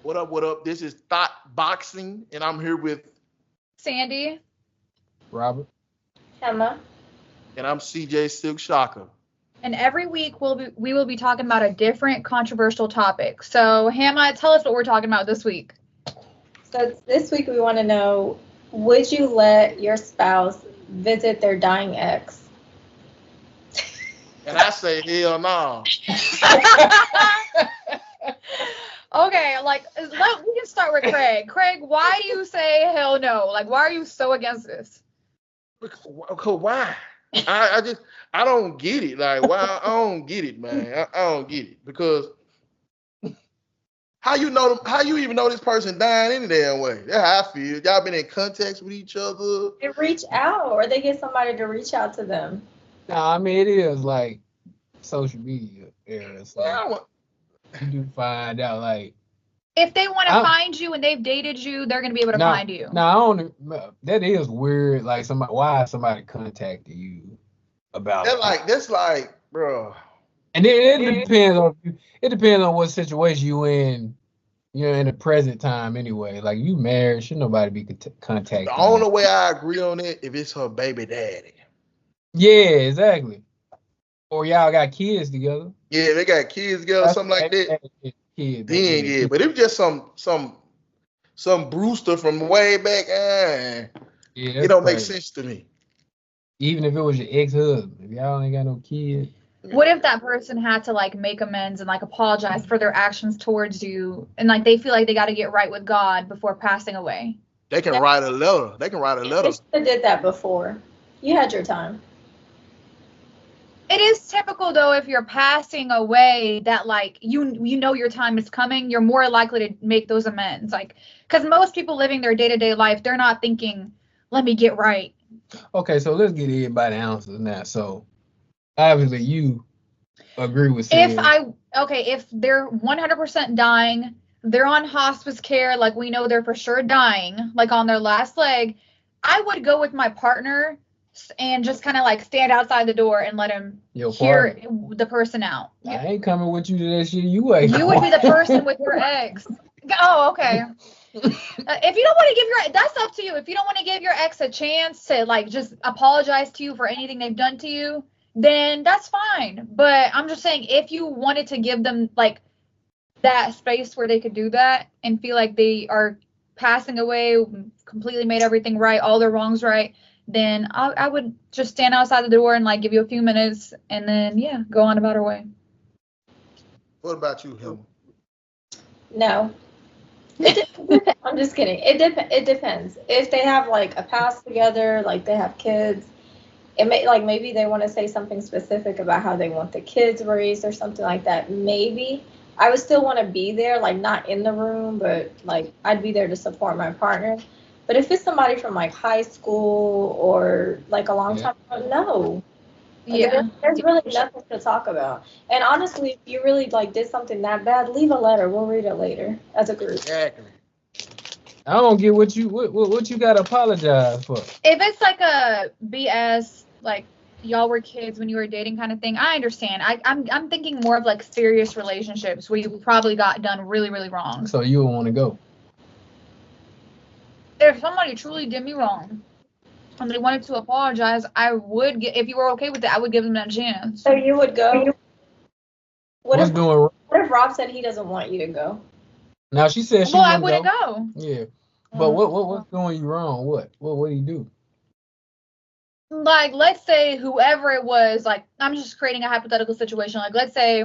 What up? What up? This is Thought Boxing, and I'm here with, Sandy. Robert. Emma. and I'm CJ Silk Shocker. And every week we will be talking about a different controversial topic. So, Hannah, tell us what we're talking about this week. So this week we want to know, would you let your spouse visit their dying ex? And I say, hell no. Okay, we can start with Craig. Craig, why do you say hell no? Like, why are you so against this? Because why? I don't get it. Like, why? I don't get it, man. I don't get it because how you even know this person dying any damn way? That's how I feel. Y'all been in contact with each other. They reach out, or they get somebody to reach out to them. Nah, I mean it is like social media era. So you do find out like If they want to find you and they've dated you, they're gonna be able to find you. No, I don't. That is weird. Like why somebody contacted you about? That's like, bro. And it depends on you. It depends on what situation you in. You're in the present time anyway. Like you married, should nobody be contacting. The only way I agree on it if it's her baby daddy. Yeah, exactly. Or y'all got kids together. Yeah, they got kids together, something like that. Kids. Then yeah, but if just some Brewster from way back, it don't make sense to me. Even if it was your ex-husband, if y'all ain't got no kids. What if that person had to like make amends and like apologize for their actions towards you, and like they feel like they got to get right with God before passing away? They can write a letter. They should have did that before. You had your time. It is typical though, if you're passing away, that like you know your time is coming, you're more likely to make those amends. Like, because most people living their day-to-day life, they're not thinking, let me get right. Okay, so let's get everybody answers now. So obviously you agree with saying if they're 100% dying, they're on hospice care, like we know they're for sure dying, like on their last leg, I would go with my partner and just kind of like stand outside the door and let him hear the person out. I ain't coming with you to that shit. You ain't. You would be the person with your ex. Oh, okay. If you don't want to give that's up to you. If you don't want to give your ex a chance to like just apologize to you for anything they've done to you, then that's fine. But I'm just saying, if you wanted to give them like that space where they could do that and feel like they are passing away, completely made everything right, all their wrongs right, then I would just stand outside the door and like give you a few minutes and then go on about our way. What about you, Hilma? No. I'm just kidding. It depends. If they have like a past together, like they have kids, it may like maybe they want to say something specific about how they want the kids raised or something like that. Maybe I would still want to be there, like not in the room, but like I'd be there to support my partner. But if it's somebody from like high school or like a long time ago, no. Like, there's really nothing to talk about. And honestly, if you really like did something that bad, leave a letter. We'll read it later as a group. Exactly. I don't get what you gotta apologize for. If it's like a BS, like y'all were kids when you were dating kind of thing, I understand. I'm thinking more of like serious relationships where you probably got done really, really wrong. So you would want to go. If somebody truly did me wrong and they wanted to apologize, I would if you were okay with it, I would give them that chance. So you would go? What if Rob said he doesn't want you to go? Now she said she I wouldn't go. Yeah. But what's going you wrong? What do you do? Like, let's say whoever it was, like, I'm just creating a hypothetical situation. Like, let's say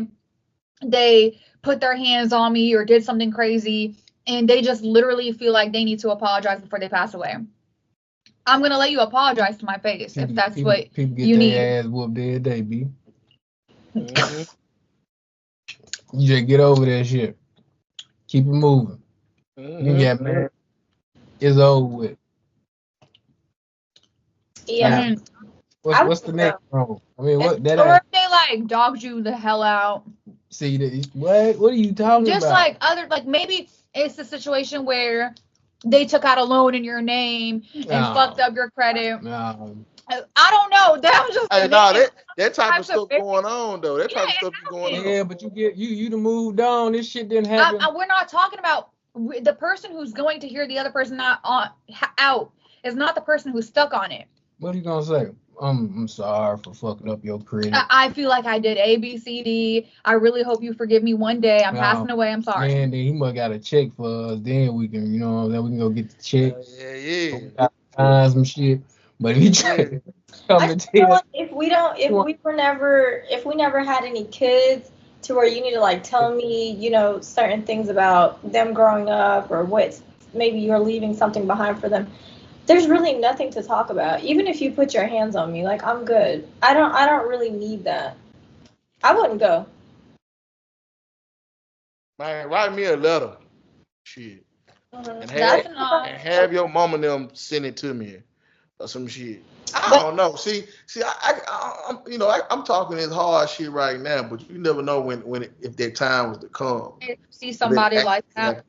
they put their hands on me or did something crazy and they just literally feel like they need to apologize before they pass away. I'm going to let you apologize to my face if that's what you need. People get their ass whooped every day, B. Mm-hmm. You just get over that shit. Keep it moving. Mm-hmm. You get married. It's over with. Yeah. What's the next wrong? I mean, or if they like dogged you the hell out. See, what are you talking about? Just like like maybe it's a situation where they took out a loan in your name and fucked up your credit. No. I don't know. That type of stuff going on though. That type of stuff is going on. Yeah, but you to moved on. This shit didn't happen. We're not talking about the person who's going to hear the other person out is not the person who's stuck on it. What are you gonna say? I'm sorry for fucking up your credit. I feel like I did A, B, C, D. I really hope you forgive me one day. I'm passing away. I'm sorry. Man, then he must got a check for us. Then we can, then we can go get the check. Yeah. Some shit. But if he tried I feel like if we never had any kids to where you need to like tell me, certain things about them growing up or what maybe you're leaving something behind for them. There's really nothing to talk about. Even if you put your hands on me, like I'm good. I don't really need that. I wouldn't go. Man, write me a letter. Shit. Mm-hmm. And have your mom and them send it to me or some shit. I don't know. See, I'm talking this hard shit right now, but you never know if that time was to come. See somebody like that.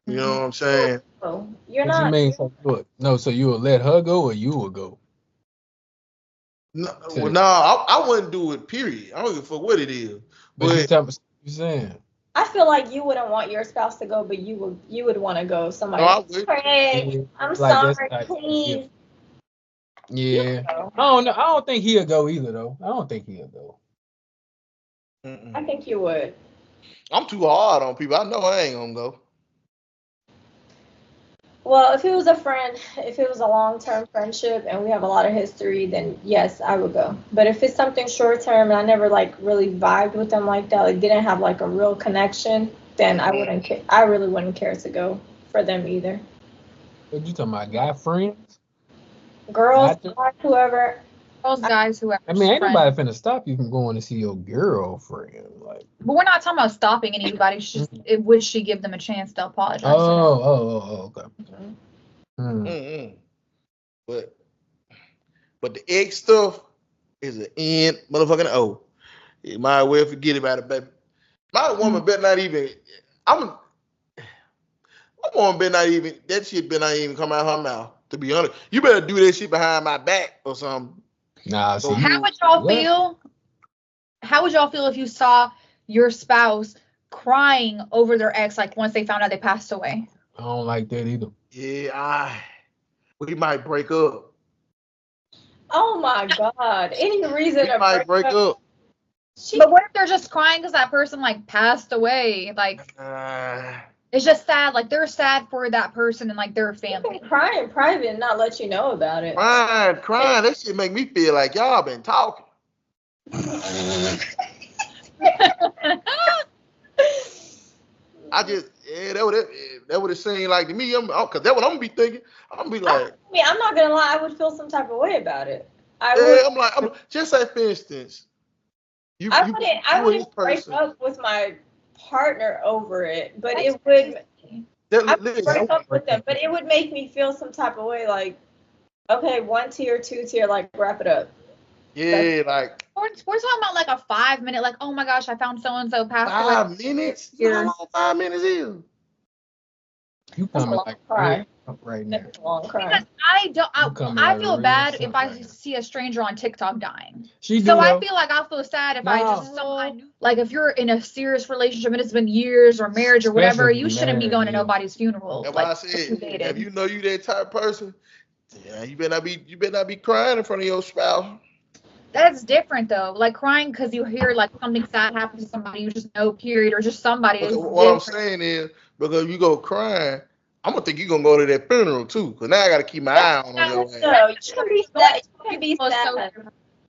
You know what I'm saying? You're what not. You mean? So you will let her go or you will go? No, I wouldn't do it. Period. I don't give a fuck what it is. But you saying? I feel like you wouldn't want your spouse to go, but you would want to go. Somebody. Craig, I'm sorry, please. Yeah. I don't know. I don't think he'll go either, though. I don't think he'll go. I think you would. I'm too hard on people. I know I ain't gonna go. Well, if it was a friend, if it was a long-term friendship and we have a lot of history, then yes, I would go. But if it's something short-term and I never like really vibed with them like that, like didn't have like a real connection, then I wouldn't. I really wouldn't care to go for them either. What you talking about? Guy friends? Girls, whoever. Girls, guys, whoever. I mean, ain't nobody finna stop you from going to see your girlfriend. Like, but we're not talking about stopping anybody. It's just would she give them a chance to apologize? Okay. But the X stuff is an N motherfucking O. You might well forget about it, baby. My woman better not even. My woman better not even. That shit better not even come out her mouth. To be honest, you better do that shit behind my back or something. Nah. So how would y'all feel? How would y'all feel if you saw your spouse crying over their ex, like once they found out they passed away? I don't like that either. Yeah, we might break up. Oh my God! Any reason to might break up? But what if they're just crying because that person like passed away? Like, it's just sad. Like they're sad for that person and like their family. You can cry in private and not let you know about it. Crying. That shit make me feel like y'all been talking. That would have seemed like to me. Cause that's what I'm gonna be thinking. I'm gonna be like. I mean, I'm not gonna lie. I would feel some type of way about it. I'm just say for instance. I wouldn't break up with my partner over it, but it would. I would break up with them, but it would make me feel some type of way. Like, okay, 1 tier, 2 tier, like wrap it up. Yeah, like we're talking about like a 5 minute, like, oh my gosh, I found so and so passed away. 5 minutes? How long 5 minutes is? You coming like cry right now? Because I feel bad if I see a stranger on TikTok dying. I feel like I'll feel sad if I just someone knew. Like if you're in a serious relationship and it's been years or marriage or whatever, you shouldn't be going to nobody's funeral. That's why I said, if you know you that type of person, you better not be crying in front of your spouse. That's different though. Like crying because you hear like something sad happen to somebody you just know, period, or just somebody. What I'm saying is, because you go crying, I'm gonna think you're gonna go to that funeral too. Because now I gotta keep my eye on your ass. So you should be sad.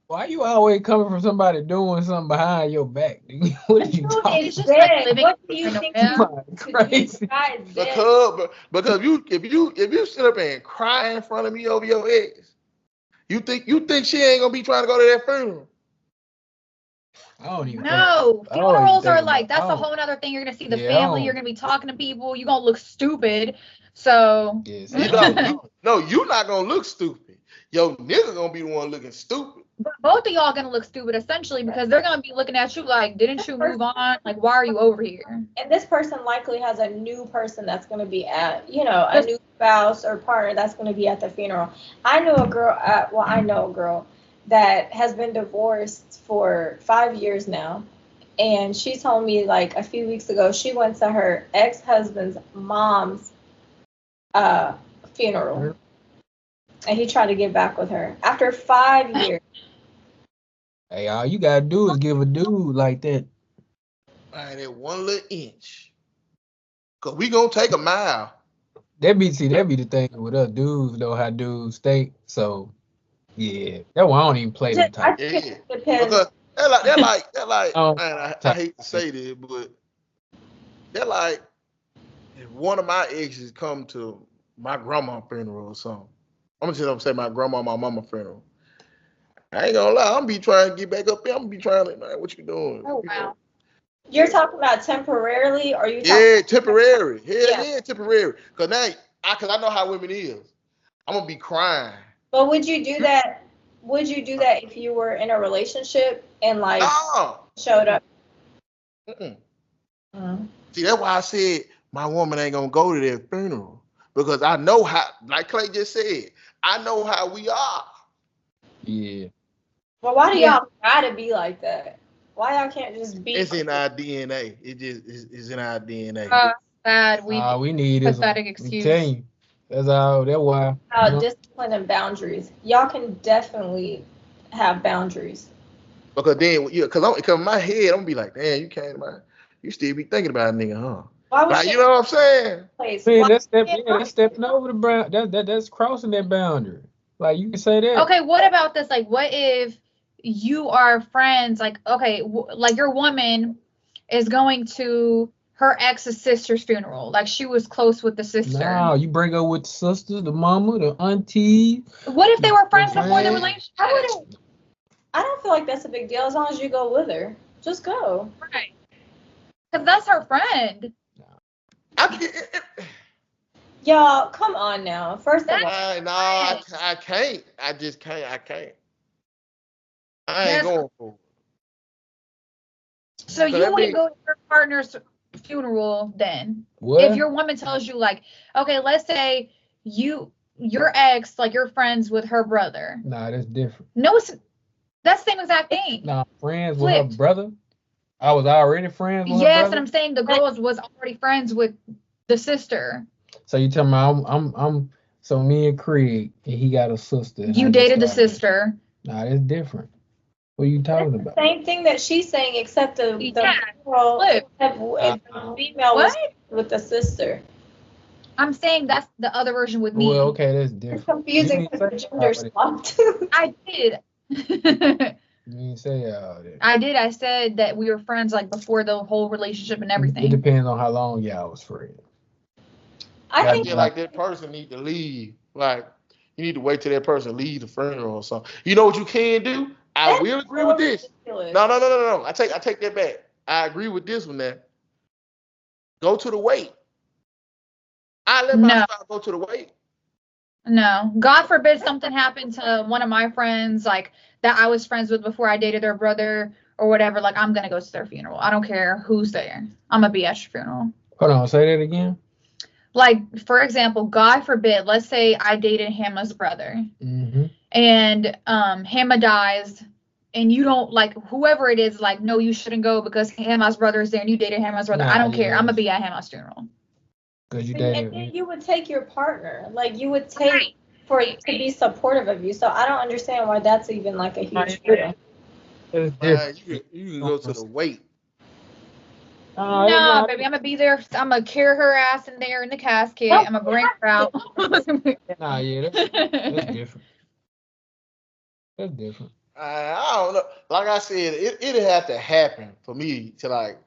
Why you always coming from somebody doing something behind your back? What are you talking about? What do you think? Crazy. Because if you sit up and cry in front of me over your ex, you think she ain't gonna be trying to go to that funeral? I don't even funerals are like that's a whole other thing. You're gonna see the family. You're gonna be talking to people. You're gonna look stupid. So no, you're not gonna look stupid. Yo, nigga gonna be the one looking stupid. But both of y'all gonna look stupid essentially because they're gonna be looking at you like, didn't you move on? Like, why are you over here? And this person likely has a new person that's gonna be at, a new spouse or partner that's gonna be at the funeral. I know a girl that has been divorced for 5 years now, and she told me like a few weeks ago she went to her ex-husband's mom's funeral, and he tried to get back with her after 5 years. Hey, all you gotta do is give a dude like that. Man, that 1 little inch. Cause we gonna take a mile. That be the thing with us dudes, though, how dudes think. So yeah, that's why I don't even play them type. Yeah. It depends. Because they're like Oh. man, I hate to say this, but they're like if one of my exes come to my grandma's funeral or something. I'm gonna say my grandma, my mama funeral. I ain't gonna lie, I'm gonna be trying to get back up there. I'm gonna be trying to, man, what you doing? Oh wow. You're talking about temporarily, or you? Yeah, temporary. Yeah. Yeah, temporary. Cause now, cause I know how women is. I'm gonna be crying. But would you do that? Would you do that if you were in a relationship and like No. showed up? Mm-mm. Mm. See, that's why I said my woman ain't gonna go to their funeral because I know how. Like Clay just said, I know how we are. Yeah. Well, why do y'all gotta be like that? Why y'all can't just be? It's in our DNA. It just is in our DNA. Bad. We need is pathetic I'm excuse. telling you. That's all. That's why. Discipline and boundaries. Y'all can definitely have boundaries. Because then, because in my head, I'm gonna be like, damn, you can't, man. You still be thinking about a nigga, huh? Why would Like, you know what I'm saying? Man, that's stepping over the boundary. That's crossing that boundary. Like you can say that. Okay, what about this? Like, what if you are friends? Like, okay, like your woman is going to her ex's sister's funeral. Like, she was close with the sister. No, you bring her with the sisters, the mama, the auntie. What if they were friends before the relationship? I don't feel like that's a big deal as long as you go with her. Just go. Right. Because that's her friend. Y'all, come on now. First of all, I can't. I just can't. I can't. I ain't going for it. So you wouldn't go to your partner's funeral then? What? If your woman tells you, like, okay, let's say your ex, like, you're friends with her brother. Nah, that's different. No, that's the same exact thing. Nah, friends with her brother. I was already friends with her brother. Yes, and I'm saying the girl was already friends with the sister. So you tell me I'm so me and Craig, and he got a sister. You dated the sister. Nah, that's different. What are you talking about? Same thing that she's saying, except the girl, the female was with the sister. I'm saying that's the other version with me. Well, okay, that's different. It's confusing because the gender swapped. I did. You didn't say all that. I did. I said that we were friends like before the whole relationship and everything. It depends on how long y'all was friends. I feel like that person need to leave. Like, you need to wait till that person leave the funeral or something. You know what you can do? I will agree with this. No. I take that back. I agree with this one there. Go to the wake. I let my spouse go to the wake. No. God forbid something happened to one of my friends, like, that I was friends with before I dated their brother or whatever. Like, I'm going to go to their funeral. I don't care who's there. I'm going to be at your funeral. Hold on. Say that again. Like, for example, God forbid, let's say I dated Hama's brother. Mm-hmm. And Hama dies, and you don't, like, whoever it is, like, no, you shouldn't go because Hama's brother is there and you dated Hama's brother. I don't care. I'm going to be at Hama's funeral. Because you dated. And then you would take your partner. Like, you would take for it to be supportive of you. So I don't understand why that's even, like, a huge deal. You can go to the wake. No, baby, I'm gonna be there. I'm gonna carry her ass in there in the casket. I'm gonna bring her out. That's different. That's different. I don't know. Like I said, it'd have to happen for me to, like,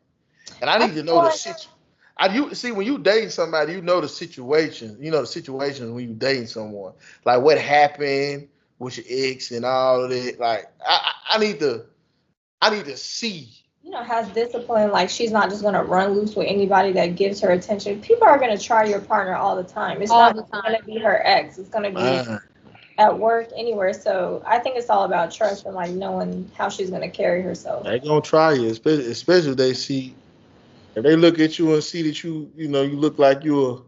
and I need to know the situation. See, when you date somebody, you know the situation. You know the situation when you dating someone. Like, what happened with your ex and all of that. Like, I need to see. You know, has discipline. Like, she's not just gonna run loose with anybody that gives her attention. People are gonna try your partner all the time. It's not gonna be her ex. It's gonna be at work, anywhere. So I think it's all about trust and, like, knowing how she's gonna carry herself. They gonna try you, especially if they see. If they look at you and see that you look like you'll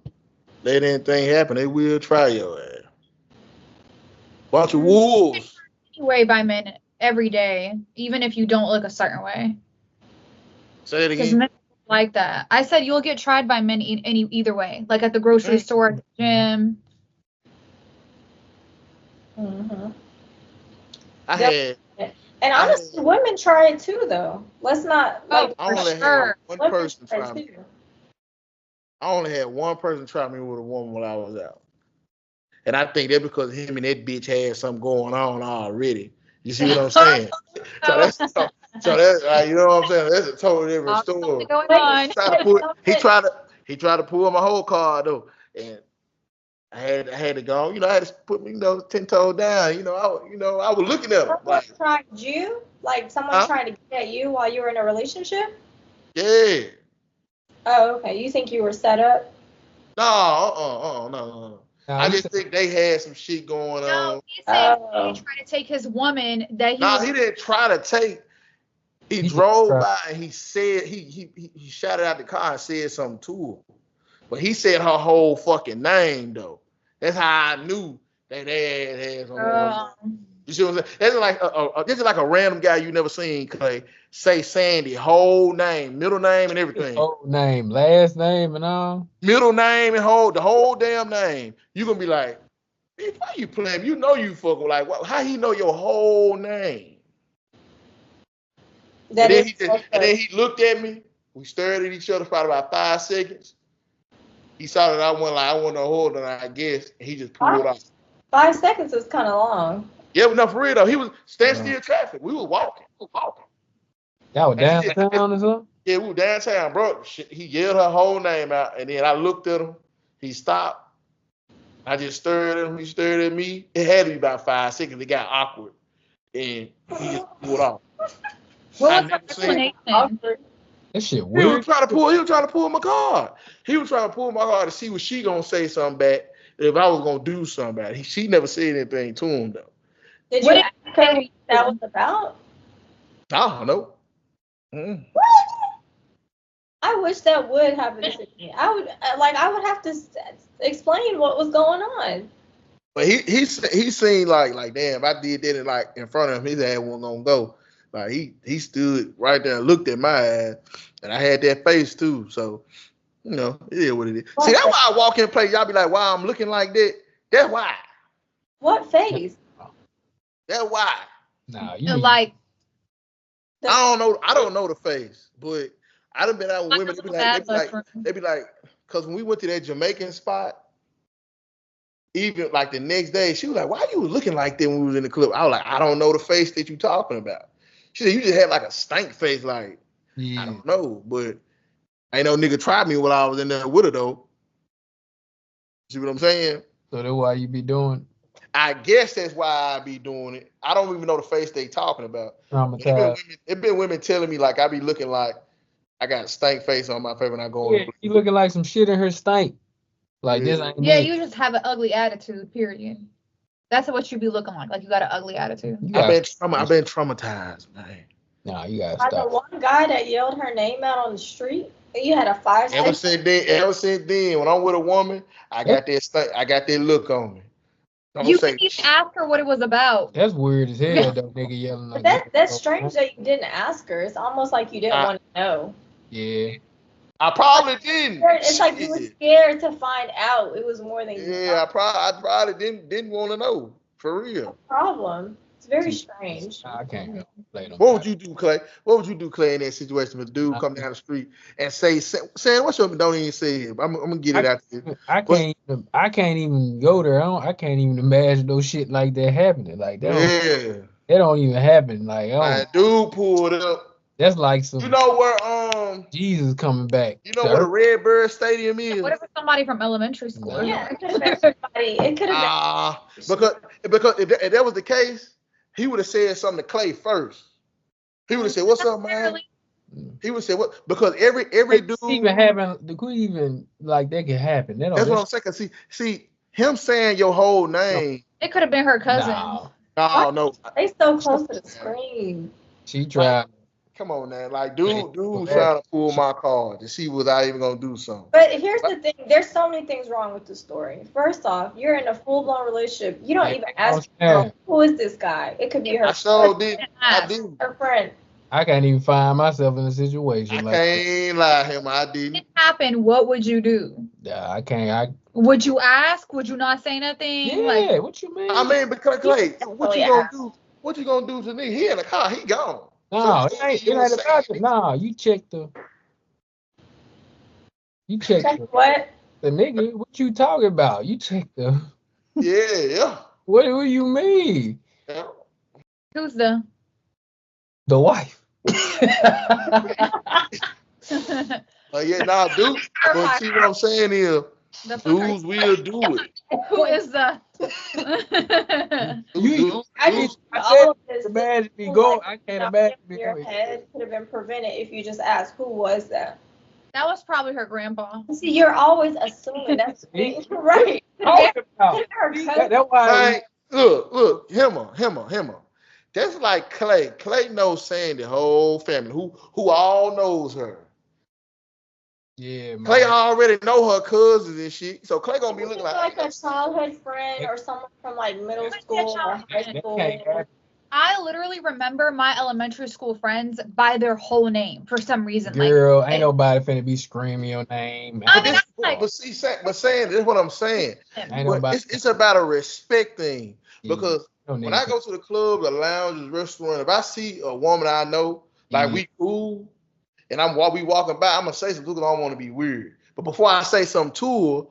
let anything happen, they will try your ass. Bunch of wolves. Anyway, by minute, every day, even if you don't look a certain way. Say it Because again. men like that. I said you'll get tried by men either way, like at the grocery store, at the gym. Mm-hmm. I had. And honestly, women try it too, though. Let's not like. I only had one person try me. I only had one person try me with a woman when I was out, and I think that's because him and that bitch had something going on already. You see what I'm saying? So that's you know what I'm saying. That's a totally different story. He tried to pull my whole card though, and I had to go. You know, I had to put me 10 toes down. You know, I was looking at him. Someone tried you? Like someone trying to get at you while you were in a relationship? Yeah. Oh, okay. You think you were set up? No. I just think they had some shit going on. No, he said he tried to take his woman that he. He didn't try to take. He drove by and he said he shouted out the car and said something to her. But he said her whole fucking name though. That's how I knew that they had some. You see what I'm saying? This is like a random guy you never seen, Clay. Say Sandy, whole name, middle name, and everything. Whole name, last name, and all. Middle name and the whole damn name. You gonna be like, bitch, why you playing? You know you fucking like, how he know your whole name? And then he looked at me. We stared at each other for about 5 seconds. He saw that I want to hold on, I guess. And he just pulled off. 5 seconds is kind of long. Yeah, but no, for real though. He was standing still traffic. We were walking. Y'all were downtown or something? Yeah, we were downtown, bro. He yelled her whole name out, and then I looked at him. He stopped. I just stared at him. He stared at me. It had to be about 5 seconds. It got awkward, and he just pulled off. What was the explanation? That shit weird. He was trying to pull my card. He was trying to pull my card to see what she gonna say something back if I was gonna do something about it. She never said anything to him though. Did you ask her what that was about? I don't know. What? I wish that would happen to me. I would have to explain what was going on. But he seemed like damn, if I did that in front of him, his ass wasn't gonna go. Like he stood right there and looked at my ass, and I had that face too. So, you know, it is what it is. See, that's why I walk in place. Y'all be like, "Why I'm looking like that?" That's why. What face? That's why. Nah, you like. I don't know the face, but I done been out with women. They be like, because when we went to that Jamaican spot, even like the next day, she was like, "Why you looking like that when we was in the club?" I was like, "I don't know the face that you talking about." She said, "You just had like a stank face, like I don't know." But ain't no nigga tried me while I was in there with her though. See what I'm saying? So that's why you be doing. I guess that's why I be doing it. I don't even know the face they talking about. It been women telling me like I be looking like I got a stank face on my face when I go. Yeah, you looking like some shit in her stank. Like this ain't me. You just have an ugly attitude, period. That's what you be looking like. Like you got an ugly attitude. I've been traumatized, man. Nah, you gotta stop. The one guy that yelled her name out on the street, you had a 5 second. Ever since then, when I'm with a woman, I got that look on me. You didn't even ask her what it was about. That's weird as hell, though, nigga yelling like that. That's strange that you didn't ask her. It's almost like you didn't want to know. Yeah. I probably didn't. It's like you were scared to find out. It was more than you I probably didn't want to know. For real. No problem. It's very strange. I can't play them. What would you do, Clay? What would you do, Clay, in that situation with a dude come down the street and say, "Sam, what's your?" Don't even say it. I'm gonna get it out there. I can't even go there. I can't even imagine no shit like that happening. Like that. That don't even happen. Like dude pulled up. That's like some. You know where Jesus coming back. You know where the Redbird Stadium is? What if it's somebody from elementary school? Yeah, it could have been somebody. It could have been. Because if that was the case, he would have said something to Clay first. He would have said, "What's up, man?" He would say, "What?" Because every dude even having like that can happen. That's what I'm saying. See him saying your whole name. It could have been her cousin. No. They so close to the screen. She tried. Come on, man. Like, dude trying to pull my card to see was I even gonna do something. But here's the thing: there's so many things wrong with the story. First off, you're in a full-blown relationship. You don't even ask her, who is this guy? It could be her. I did. Her friend. I can't even find myself in a situation I like that. can't lie him. I If didn't. it happened, what would you do? Yeah, I can't. Would you ask? Would you not say nothing? Like, Yeah, what you mean? I mean, because Clay, what you Really gonna ask. do? What you gonna do to me? He in the car. He gone. So No, you it gonna ain't. be It on ain't about side. it. No, you check the. You check Check the, what? the nigga. What you talking about? You check the. Yeah. What do you mean? Yeah. who's the? The wife. Yeah, now, dude. But see what I'm saying is, The fuck are dudes will do it. Who is the? You. I Dudes, just I all said, of this imagine me who, go. like, I can't not imagine in me your going. head could have been prevented if you just asked who was that. That was probably her grandpa. See, you're always assuming that's See? right. Talking about. Her See, cousin. that's why. man, look, him. That's like Clay. Clay knows Sandy, whole family, who all knows her. Yeah, man. Clay already know her cousins and shit. So Clay gonna be looking Like like, a childhood friend or someone from like middle school or high That school. can't happen. I literally remember my elementary school friends by their whole name for some reason. Girl, like, ain't nobody finna be screaming your name. I but mean, this, I'm like- but see, but saying this is what I'm saying. Ain't But nobody. it's about a respect thing Yeah, because don't when need I go to the club, the lounges, restaurant, if I see a woman I know, like Yeah. we cool, and while we walking by, I'm gonna say something because I don't want to be weird. But before I say something to her,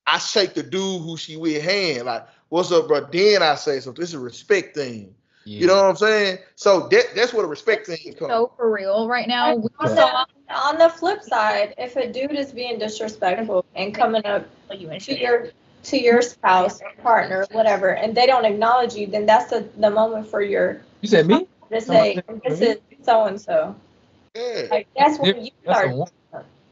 I shake the dude who she with hand, like, "What's up, bro?" Then I say something. It's a respect thing. Yeah. You know what I'm saying? So that's where the respect thing comes. so for real right now. We On saw the flip side, if a dude is being disrespectful and coming up you and to your spouse or partner, whatever, and they don't acknowledge you, then that's the moment for your You said me? to say, this is so and so. Yeah. Like that's when you That's a start. woman.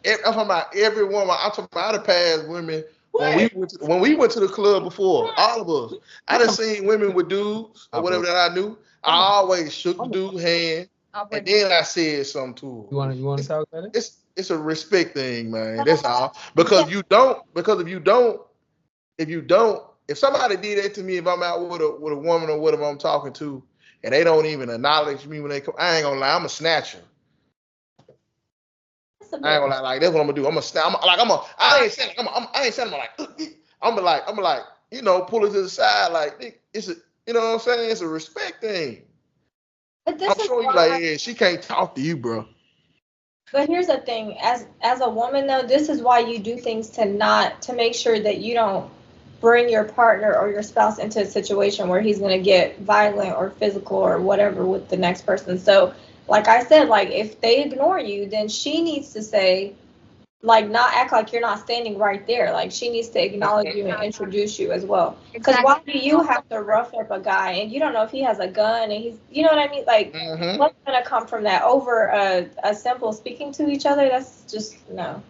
I'm talking about every woman. I'm talking about the past women. When we went to the club before, all of us, I done seen women with dudes or whatever that I knew. I always shook the dude's hand, and then I said something to You her. wanna talk about it? It's a respect thing, man. That's all. Because if you don't, if somebody did that to me, if I'm out with a woman or whatever I'm talking to, and they don't even acknowledge me when they come, I ain't gonna lie, I'm a snatcher. I ain't gonna lie, like that's what I'm gonna do. I'm gonna snap. I ain't saying I'm like, pull it to the side, like it's a, you know what I'm saying? It's a respect thing. But this I'm is showing you why- like, yeah, she can't talk to you, bro. But here's the thing, as a woman though, this is why you do things to make sure that you don't bring your partner or your spouse into a situation where he's gonna get violent or physical or whatever with the next person. So, like I said, like if they ignore you, then she needs to say, like, not act like you're not standing right there. Like she needs to acknowledge you and introduce you as well. Because why do you have to rough up a guy and you don't know if he has a gun and he's, you know what I mean? Like, what's gonna come from that over a simple speaking to each other? That's just no.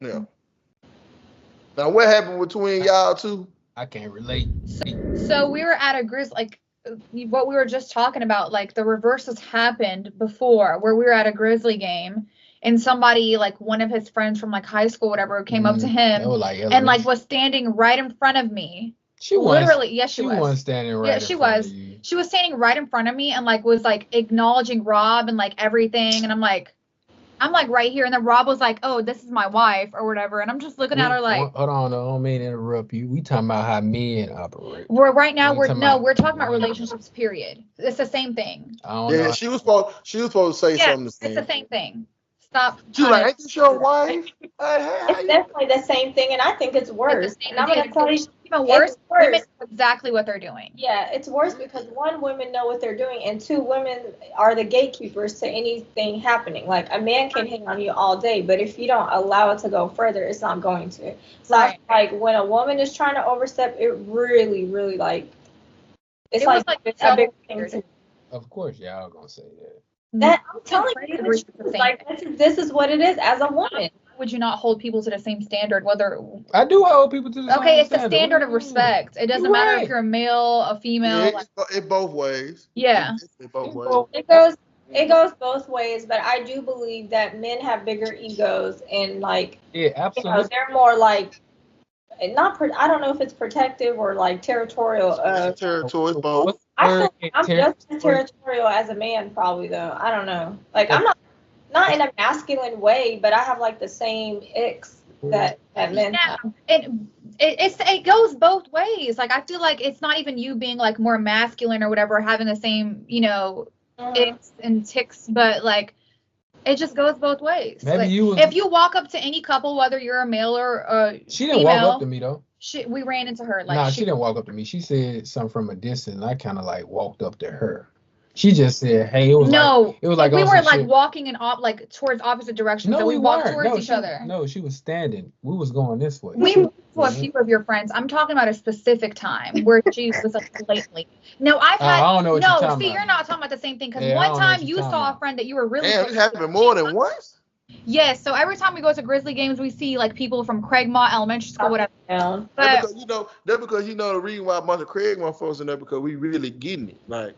Yeah. Now what happened between y'all two? I can't relate. So we were at a like what we were just talking about, like the reverse has happened before, where we were at a Grizzly game and somebody, like one of his friends from like high school, whatever, came up to him and like was standing right in front of me. She literally, yes, she was. She wasn't standing right. Yeah, she was. She was standing right in front of me and like was like acknowledging Rob and like everything, and I'm like right here, and then Rob was like, "Oh, this is my wife" or whatever, and I'm just looking at her like, hold on, I don't mean to interrupt you. We talking about how men operate. We're talking about relationships. Period. It's the same thing. Yeah, she was supposed to say something. It's the same thing. Stop. She was like, "Ain't this your wife?" It's definitely the same thing, and I think it's worse. And I'm gonna tell you, even worse. Women know exactly what they're doing. Yeah, it's worse because one, women know what they're doing, and two, women are the gatekeepers to anything happening. Like a man can hit on you all day, but if you don't allow it to go further, it's not going to. So I feel like when a woman is trying to overstep, it really, really like it's like a big thing to. Of course, y'all gonna say that. That I'm telling you, like this is what it is as a woman. Would you not hold people to the same standard? Whether I do hold people to the same standard. It's the standard of respect. It doesn't matter if you're a male, a female. Yeah, it both ways. Yeah, it both ways. It goes both ways, but I do believe that men have bigger egos and like absolutely. They're more like I don't know if it's protective or like territorial. Territory, both. I feel like I'm just as territorial as a man, probably though. I don't know. Like I'm not in a masculine way, but I have like the same icks that men have. And it goes both ways. Like I feel like it's not even you being like more masculine or whatever, having the same, icks and ticks, but like it just goes both ways. Maybe like, if you walk up to any couple, whether you're a male or she didn't female, walk up to me though. We ran into her. Like nah, she didn't walk up to me. She said something from a distance, and I kind of like walked up to her. She just said, "Hey, it was like we were like shit. walking in like towards opposite directions. No, so we walked weren't. towards each other. No, she was standing. We was going this way. We went to a few of your friends. I'm talking about a specific time where she was like blatantly. No, I've had. I don't know what you're talking about. You're not talking about the same thing because Yeah, one time you saw a friend that you were really. Damn, it happened more than once. Yes, so every time we go to Grizzly games, we see like people from Craigmont Elementary School, whatever. Yeah. That's because the reason why a bunch of Craigmont folks in there because we really getting it. Like,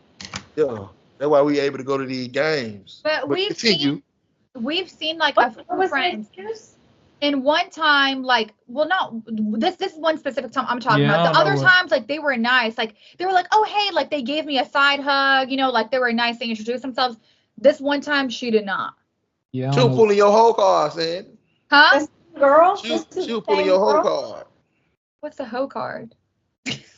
that's why we able to go to these games. But we've seen like a few friends. And one time, like, well, no, this is one specific time I'm talking about. The other times, like, they were nice. Like, they were like, oh, hey, like, they gave me a side hug, like, they were nice. They introduced themselves. This one time, she did not. Yeah, she was pulling your whole card, saying. Huh? Girl? She was pulling your whole card. What's the hoe card?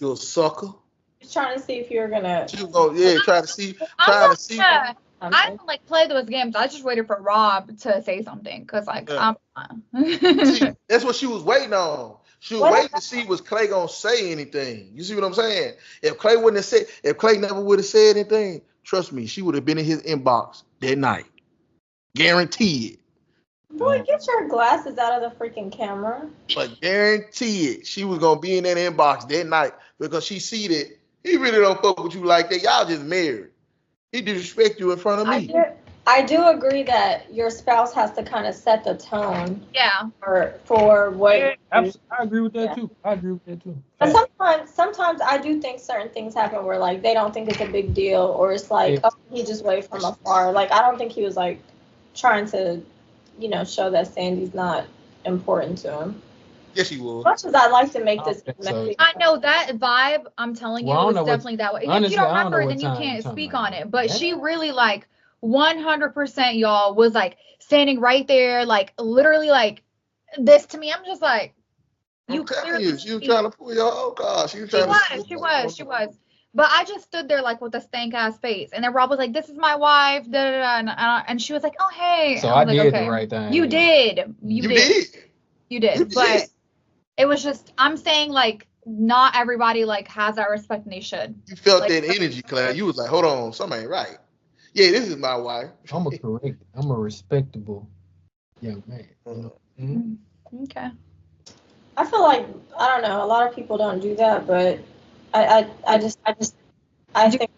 You a sucker. Just trying to see if you're gonna. She was going, trying to see. I don't like play those games. I just waited for Rob to say something because like see, that's what she was waiting on. She was waiting to see was Clay gonna say anything. You see what I'm saying? If Clay never would have said anything, trust me, she would have been in his inbox that night. Guaranteed. Boy, get your glasses out of the freaking camera. But guaranteed, she was gonna be in that inbox that night because she see that he really don't fuck with you like that. Y'all just married. He disrespect you in front of me. I do agree that your spouse has to kind of set the tone. Yeah. For what. Yeah, I agree with that too. I agree with that too. But sometimes I do think certain things happen where like they don't think it's a big deal, or it's like he just waved from afar. Like I don't think he was like trying to, show that Sandy's not important to him. Yes, he was. As much as I like to make this. I know that vibe. I'm telling you, was definitely that way. If you don't remember, then you can't speak on it. But she really like 100%, y'all, was like standing right there, like literally like this to me. I'm just like, she was trying to pull your whole card. She was. But I just stood there like with a stank ass face, and then Rob was like, "This is my wife," and she was like, "Oh hey." So I did the right thing. You did. But it was just, I'm saying like not everybody like has that respect, and they should. You felt that energy, Claire. You was like, hold on, something ain't right. Yeah, this is my wife. I'm a respectable young man. Mm-hmm. Okay. I feel like, I don't know, a lot of people don't do that, but I think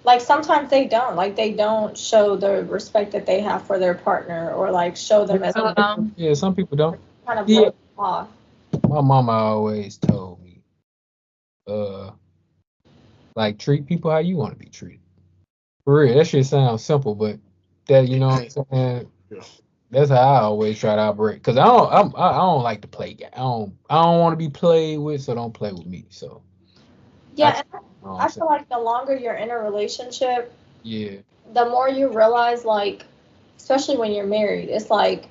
like sometimes they don't show the respect that they have for their partner, or like show them as yeah, some people don't. Kind of blow them off. My mama always told me, like treat people how you want to be treated. For real, that shit sounds simple, but that, you know what I'm saying? Yeah. That's how I always try to operate. Cause I don't like to play. I don't want to be played with, so don't play with me. So yeah, I feel like the longer you're in a relationship, the more you realize, like, especially when you're married, it's like,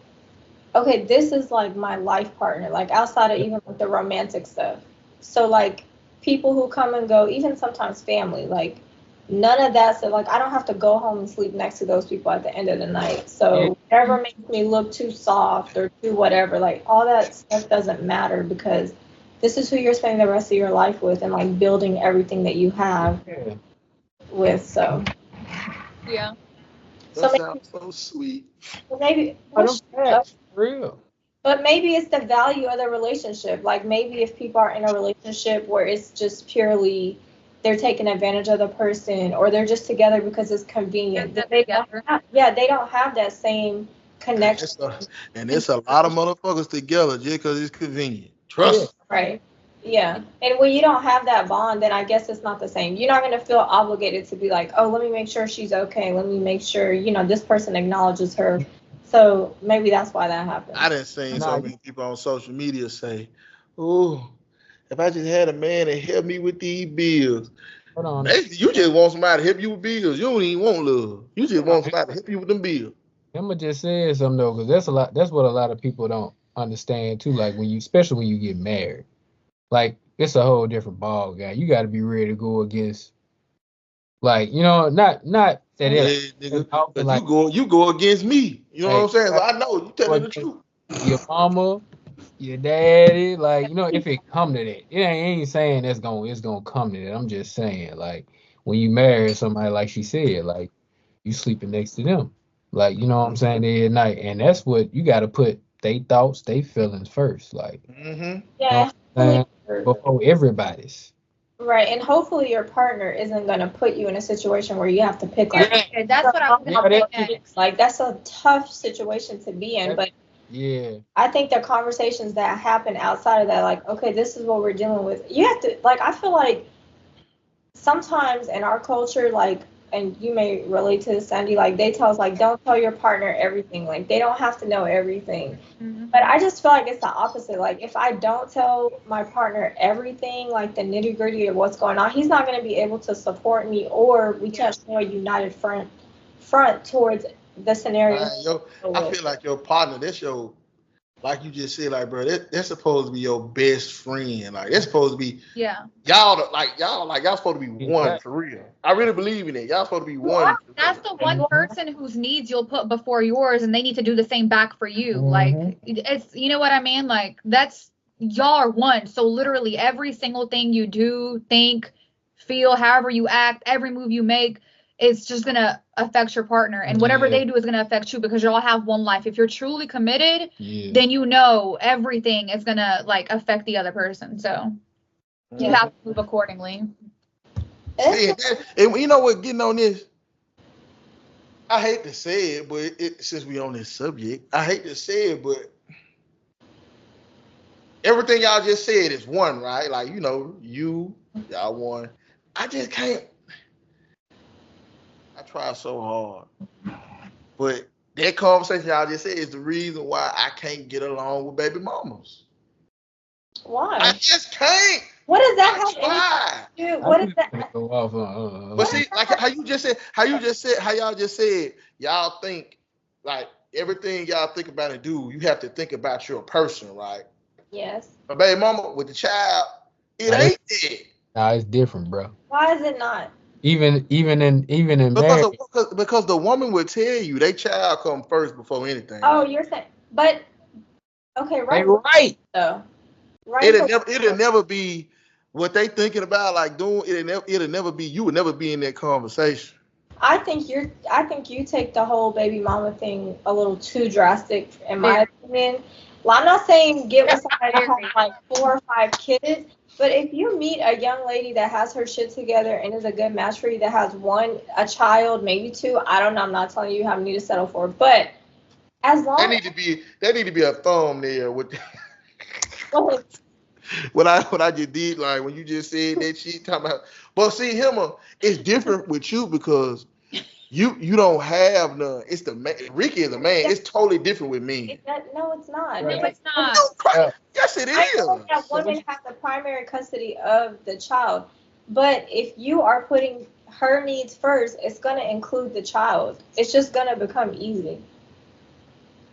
okay, this is like my life partner, like outside of even like the romantic stuff. So like people who come and go, even sometimes family, like none of that. So like I don't have to go home and sleep next to those people at the end of the night. So whatever makes me look too soft or too whatever, like all that stuff doesn't matter, because this is who you're spending the rest of your life with, and like building everything that you have with. So yeah. That sounds so sweet. So maybe real. But maybe it's the value of the relationship. Like maybe if people are in a relationship where it's just purely they're taking advantage of the person, or they're just together because it's convenient. They don't have that same connection. And it's a lot of motherfuckers together just because it's convenient. Trust me. Right. Yeah. And when you don't have that bond, then I guess it's not the same. You're not going to feel obligated to be like, oh, let me make sure she's okay. Let me make sure, this person acknowledges her. So maybe that's why that happened. I didn't see so many people on social media say, oh, if I just had a man to help me with these bills. Hold on. Basically, you just want somebody to help you with bills. You don't even want love. You just want somebody to help you with them bills. Emma just said something though, because that's a lot. That's what a lot of people don't understand too. Like when you, especially when you get married, like it's a whole different ball game. You got to be ready to go against, like not that Hey, it's nigga, often 'cause like you go against me. You know hey, what I'm saying? So I know you telling the truth. your mama, your daddy, like if it come to that, it ain't saying it's gonna come to that. I'm just saying like when you marry somebody, like she said, like you sleeping next to them, like what I'm saying, day and night, and that's what you got to put they thoughts, they feelings first, like Mm-hmm. Yeah, before everybody's. right. And hopefully your partner isn't gonna put you in a situation where you have to pick like Yeah, that's what I was Yeah, gonna that- say next. like that's a tough situation to be in. But Yeah, I think the conversations that happen outside of that, like, okay, this is what we're dealing with. You have to like I feel like sometimes in our culture, like, and you may relate to this, Sandy, like they tell us like don't tell your partner everything. Like they don't have to know everything. Mhm. But I just feel like it's the opposite. Like if I don't tell my partner everything, like the nitty gritty of what's going on, he's not going to be able to support me, or we can't show a united front towards the scenario. I feel like your partner, that's your, like you just said, like, bro, that's supposed to be your best friend. Like, it's supposed to be Yeah. y'all supposed to be one Exactly. for real. I really believe in it. Y'all supposed to be You one. are. That's the one person whose needs you'll put before yours, and they need to do the same back for you. Like it's, you know what I mean? Like that's y'all are one. So literally every single thing you do, think, feel, however you act, every move you make, it's just gonna affect your partner, and whatever they do is gonna affect you because y'all have one life. If you're truly committed, then everything is gonna like affect the other person. So you have to move accordingly. See, and you know what? Getting on this, I hate to say it, but since we on this subject, I hate to say it, but everything y'all just said is one, right? Like y'all one. I just can't. I try so hard, but that conversation y'all just said is the reason why I can't get along with baby mamas. Why? I just can't. What does that I try. Dude, what is that? Go off on, But see, like how y'all just said, y'all think like everything y'all think about and do, you have to think about your person, right? Yes. But baby mama with the child, it ain't that. Nah, it's different, bro. Why is it not? Even in marriage. Because the woman will tell you they child come first before anything. Oh, you're saying, but okay, right? Right. Though, right? It'll never be what they thinking about, like doing. It'll never be. You would never be in that conversation. I think you take the whole baby mama thing a little too drastic, in my opinion. Well, I'm not saying get with somebody that has like 4 or 5 kids, but if you meet a young lady that has her shit together and is a good match for you, that has a child, maybe 2, I don't know. I'm not telling you how many to settle for, but as long there need to be a thumbnail with. What I just did, like when you just said that shit, talking about. But see, Himma, it's different with you because you don't have none. It's the man. Ricky is a man. It's totally different with me. No, it's not. No, it's not. Yes, it I know is. that women have the primary custody of the child, but if you are putting her needs first, it's going to include the child. It's just going to become easy.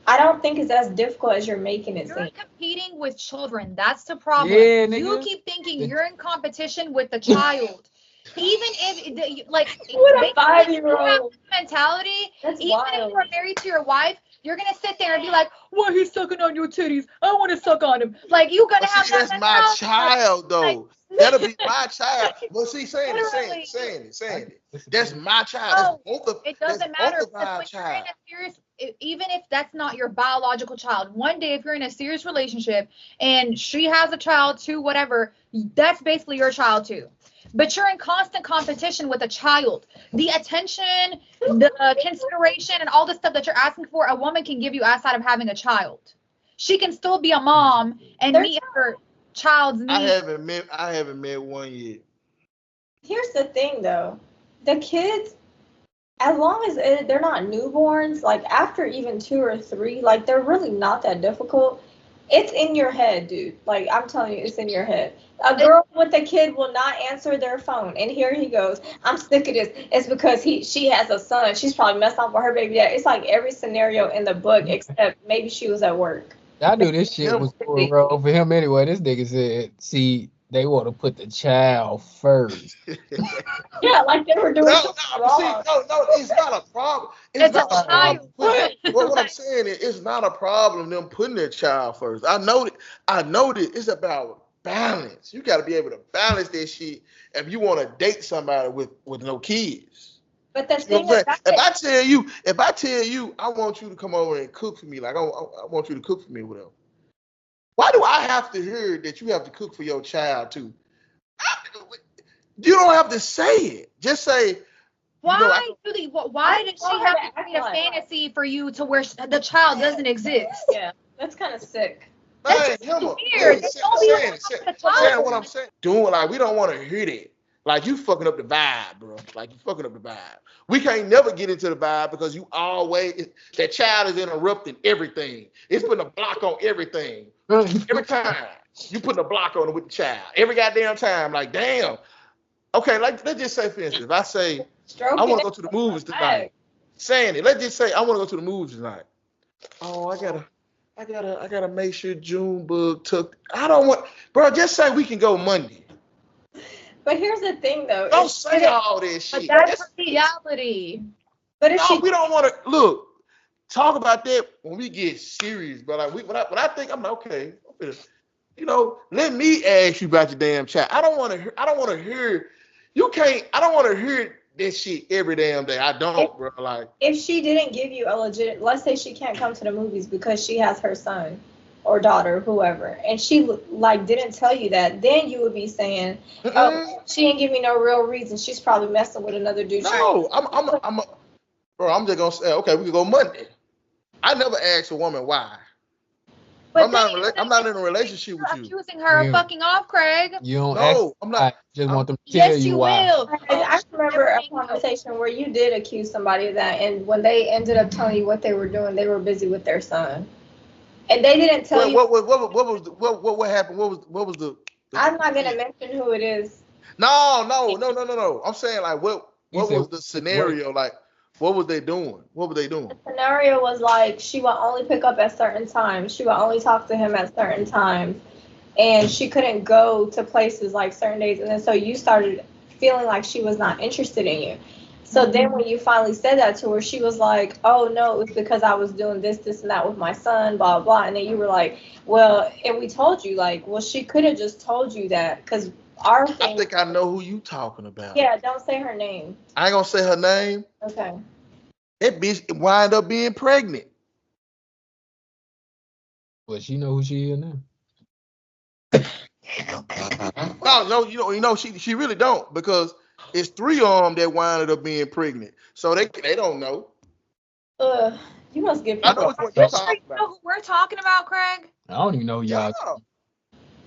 I don't think it's as difficult as you're making it seem. You're competing with children. That's the problem. Yeah, you nigga. keep thinking you're in competition with the child. Even if, like, What a 5-year-old mentality, That's even wild. if you're married to your wife, you're going to sit there and be like, why he's sucking on your titties? I want to suck on him. Like, you're going to have that That's my child, though. That'll be my child. Well, see, saying it. That's my child. It doesn't matter because when you're in a serious, even if that's not your biological child, one day if you're in a serious relationship and she has a child too, whatever, that's basically your child too. But you're in constant competition with a child. The attention, the consideration, and all the stuff that you're asking for, a woman can give you outside of having a child. She can still be a mom and meet her child's needs. I haven't met one yet. Here's the thing, though. The kids, as long as they're not newborns, like after even 2 or 3, like they're really not that difficult. It's in your head, dude. Like, I'm telling you, it's in your head. A girl with a kid will not answer their phone. And here he goes. I'm sick of this. It's because she has a son. She's probably messed up with her baby dad. It's like every scenario in the book, except maybe she was at work. I knew this shit was going wrong for him anyway. This nigga said, see, they want to put the child first. Yeah, like they were doing no, it's not a problem. It's not a child. What I'm saying is, it's not a problem them putting their child first. I know that it's about balance. You got to be able to balance that shit if you want to date somebody with no kids. But the thing is, if I tell you, I want you to come over and cook for me, like I want you to cook for me, whatever. Why do I have to hear that you have to cook for your child too? You don't have to say it. Just say. Why did she have to create a fantasy for you to where the child doesn't exist? Yeah, that's kind of sick. That's weird. Saying what I'm saying. Doing like we don't want to hear that. Like you fucking up the vibe, bro. Like you fucking up the vibe. We can't never get into the vibe because you always that child is interrupting everything. It's putting a block on everything. Every time you putting a block on it with the child. Every goddamn time. Like damn. Okay, like let's just say for instance, if I say I want to go to the movies tonight. Saying it. Let's just say I want to go to the movies tonight. Oh, I gotta make sure Junebug took. I don't want, bro. Just say we can go Monday. But here's the thing, though. Don't say all this shit. But that's reality. But if we don't want to look. Talk about that when we get serious. But like when I think I'm like, okay, let me ask you about your damn child. I don't want to hear. You can't. I don't want to hear this shit every damn day. I don't, bro. Like if she didn't give you a legit, let's say she can't come to the movies because she has her son or daughter, whoever, and she like didn't tell you that, then you would be saying, oh, she didn't give me no real reason. She's probably messing with another dude. No, I'm just gonna say, okay, we can go Monday. I never asked a woman why. But I'm not in a relationship with you. Accusing her of fucking off, Craig. You don't ask. I'm not. Just want them to tell you why. Will. I remember a conversation where you did accuse somebody of that, and when they ended up telling you what they were doing, they were busy with their son, and they didn't tell you. What happened? What was the I'm not gonna mention who it is. No. I'm saying like what was the scenario like? What was they doing? The scenario was like she would only pick up at certain times. She would only talk to him at certain times. And she couldn't go to places like certain days. And then so you started feeling like she was not interested in you. So then when you finally said that to her, she was like, oh, no, it was because I was doing this, and that with my son, blah, blah. And then you were like, well, and we told you, like, well, she could have just told you that because our thing. I think I know who you talking about. Yeah, don't say her name. I ain't going to say her name. Okay. That bitch wind up being pregnant. Well, she know who she is now. No, she really don't because it's 3 of them that winded up being pregnant, so they don't know. You must give. I know what you're talking about. You know who we're talking about, Craig? I don't even know y'all.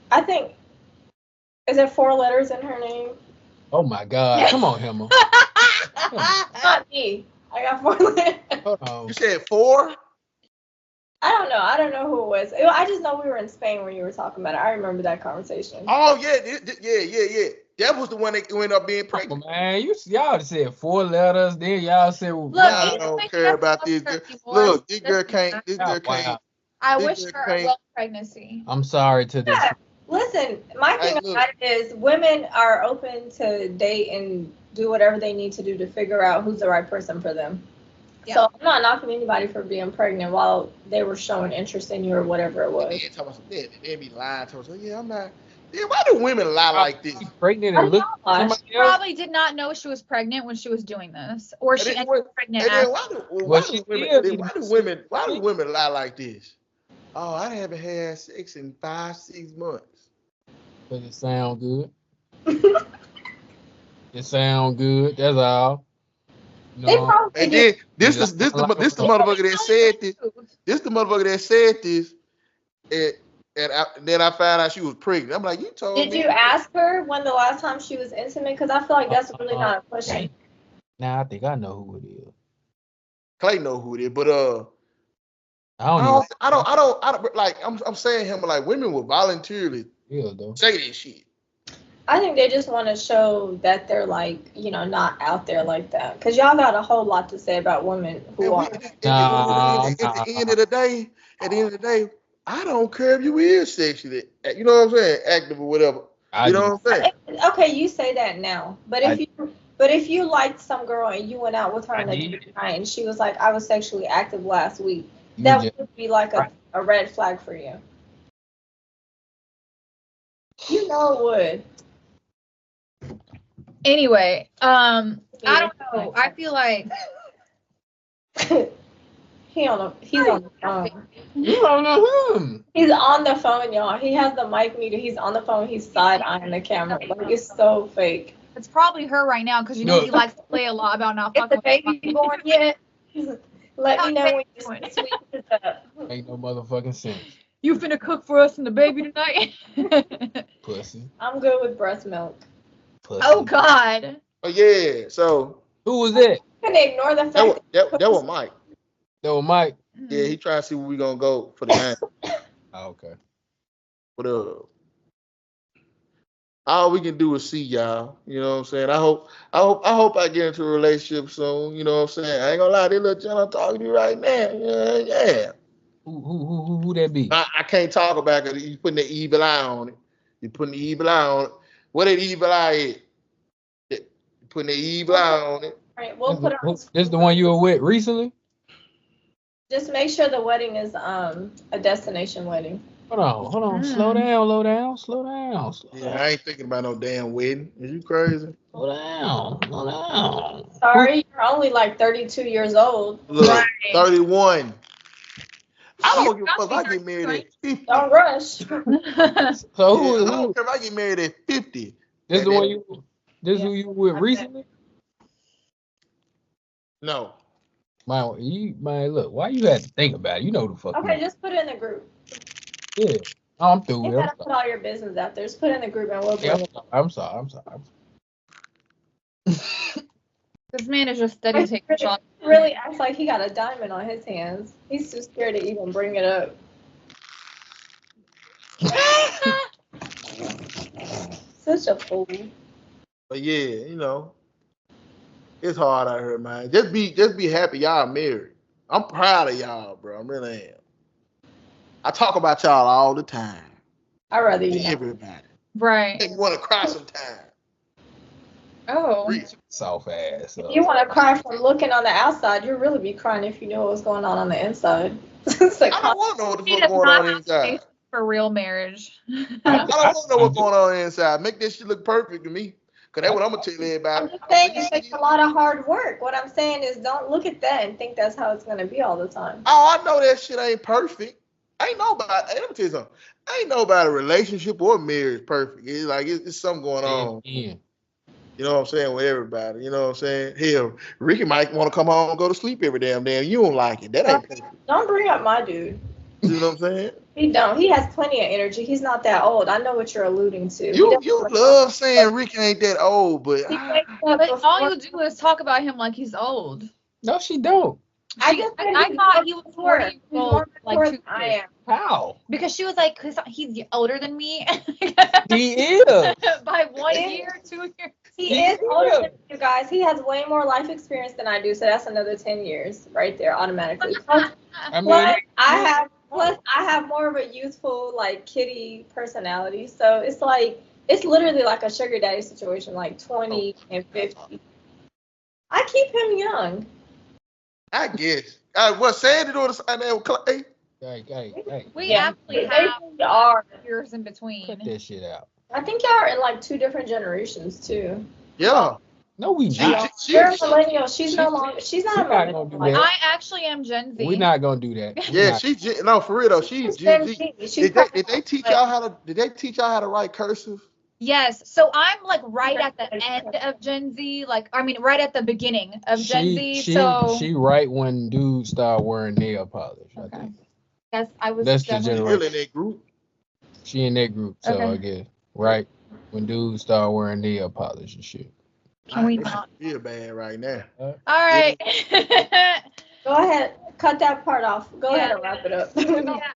I think is there 4 letters in her name? Oh my God! Come on, Hemma. Not me. I got 4 letters. You said 4? I don't know who it was. I just know we were in Spain when you were talking about it. I remember that conversation. Oh yeah. That was the one that ended up being pregnant. Oh, man, y'all said 4 letters. Then y'all said, Look, I don't care about this girl. Look, this girl can't. I wish her a well pregnancy. I'm sorry to this. Yeah. Listen, my thing about it is women are open to date and do whatever they need to do to figure out who's the right person for them. Yeah. So I'm not knocking anybody for being pregnant while they were showing interest in you or whatever it was. They be lying to us. Yeah, I'm not. Yeah, why do women lie like this? Pregnant and look. She probably did not know she was pregnant when she was doing this, or she ended up pregnant. Why do women lie like this? Oh, I haven't had sex in 5-6 months. Does it sound good? It sound good. That's all. No. And then this the motherfucker that said this. This the motherfucker that said this. And then I found out she was pregnant. I'm like, you told me. Did you ask her when the last time she was intimate? Because I feel like that's really not a question. Nah, I think I know who it is. Clay know who it is, but I don't like. I'm saying him like women will voluntarily though. say this shit. I think they just want to show that they're like, you know, not out there like that. Cause y'all got a whole lot to say about women who are. At the end of the day, I don't care if you is sexually, you know what I'm saying, active or whatever. You know what I'm saying? Okay, you say that now, but if you liked some girl and you went out with her on a date night and she was like, I was sexually active last week, that would be like a red flag for you. You know it would. Anyway, I don't know. I feel like he's on the phone. You don't know him. He's on the phone, y'all. He has the mic muted. He's on the phone. He's side-eyeing the camera. Like, it's so fake. it's probably her right now because you know he likes to play a lot about not Is fucking the baby born yet? Let me know when you sweet it up. Ain't no motherfucking sense. You finna cook for us and the baby tonight? Pussy. I'm good with breast milk. Pussy. Oh God. Oh yeah. So who was that? You can ignore the fact that was Mike. That was Mike. Yeah, he trying to see where we gonna go for the game. Oh, okay. What up? All we can do is see y'all. You know what I'm saying? I hope I get into a relationship soon. You know what I'm saying? I ain't gonna lie, this little gentleman I'm talking to you right now. Yeah. Who that be? I can't talk about it. You putting the evil eye on it. You putting the evil eye on it. What that evil eye is? You putting the evil eye on it. All right, we'll put it on. This the one you were with recently? Just make sure the wedding is a destination wedding. Hold on. Slow down. Yeah, I ain't thinking about no damn wedding. Is you crazy? Slow down. Sorry, you're only like 32 years old. Look, Right. 31. I don't give a fuck if I get married at 50. Don't rush. So I who? don't care if I get married at 50. This the one you? This who you with recently? No. Man, look. Why you had to think about it? You know the fuck. Okay, just put it in the group. Yeah. Oh, I'm through You with it. gotta put all your business out there. Just put it in the group and we'll Yeah, do I'm sorry. This man is just steady taking shots. He really acts like he got a diamond on his hands. He's too scared to even bring it up. Such a fool. But yeah, you know, it's hard out here, man. Just be happy y'all married. I'm proud of y'all, bro. I really am. I talk about y'all all the time. I'd rather you not. Everybody. Right. Make me want to cry sometimes. Oh. Soft ass. If you want to cry from looking on the outside, you'd really be crying if you knew what was going on the inside. It's like, I don't want to know what the He fuck does going not on have inside. patience for real marriage. I don't want to know what's going on inside. Make this shit look perfect to me. Because that's what I'm going to tell everybody. I'm just saying it takes a lot of hard work. What I'm saying is don't look at that and think that's how it's going to be all the time. Oh, I know that shit ain't perfect. Ain't nobody, hey, let me tell you something. Ain't nobody relationship or marriage perfect. It's like, it's something going on. Yeah. You know what I'm saying, with everybody. You know what I'm saying? Hell, Ricky might want to come home and go to sleep every damn day. You don't like it. That ain't perfect. Don't bring up my dude. You know what I'm saying? He don't. He has plenty of energy. He's not that old. I know what you're alluding to. You love saying Ricky ain't that old, but He wakes up But all before- you do is talk about him like he's old. No, she don't. I just said I he's thought more he was mature. 40 He's more old, like mature 2 than I years. am. How? Because she was like, "'Cause he's older than me." He is. By 1 He year, 2 years. He is older than you guys. He has way more life experience than I do, so that's another 10 years right there automatically. Plus, I mean, I have more of a youthful, like, kitty personality, so it's literally like a sugar daddy situation, like 20 and 50. I keep him young. I guess. What Sandy doing the same thing with Clay? hey. We Yeah, actually they have really are. years in Cut between. that shit out. I think y'all are in like 2 different generations too. Yeah. No, we She- not. You're a millennial. She's not a We're not millennial. gonna do Like, that. I actually am Gen Z. We're not gonna do that. Yeah, no, for real though. She's she's Gen Gen Z. Z. She's Did probably they teach like- y'all how to write cursive? Yes. So I'm like right at the end of Gen Z. Like, I mean, right at the beginning of Gen Z. She right when dudes start wearing nail polish. I Okay. think. Yes, I was. That's the definitely- generation. Still in that group. She in that group, so Okay. I guess right when dudes start wearing nail polish and shit. Can we That not? shit feel bad right now. All right. Go ahead. cut that part off. Go ahead and wrap it up. Yeah.